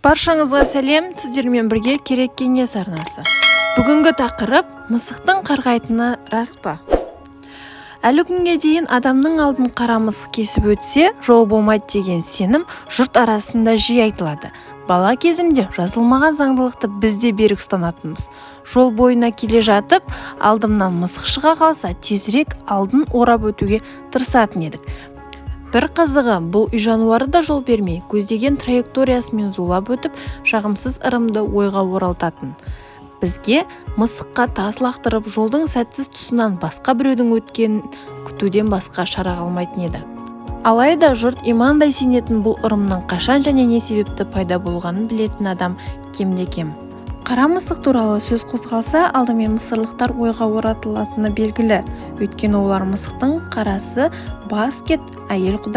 Баршаңызға сәлем, сіздермен бірге керек кеңес арнасы. Бүгінгі тақырып мысықтың қарғайтыны рас па? Әлі күнге дейін адамның алдын қара мысық кесіп өтсе, жол болмайды деген сенім жұрт арасында жиі айтылады. Бала кезімде жазылмаған заңдылықты біз де берік ұстанатынбыз. Жол бойына келе жатып, алдымнан мысық шыға қалса, тезірек алдын орап өтуге тырысатын едік. Бір қызығы, бұл үй жануары да жол бермей, көздеген траекториясымен зулап өтіп, жағымсыз ырымды ойға оралтатын. Бізге мысыққа тас лақтырып, жолдың сәтсіз тұсынан басқа біреудің өткенін күтуден басқа шара қалмайтын еді. Алайда жұрт имандай сенетін бұл ырымның қашан және не себепті пайда болғанын білетін адам кемде-кем. Қара мысық туралы сөз қозғалса, алдымен мысырлықтар ойға оратылатыны белгілі. Өйткені олар мысықтың қарасы бас кет, әйел құдай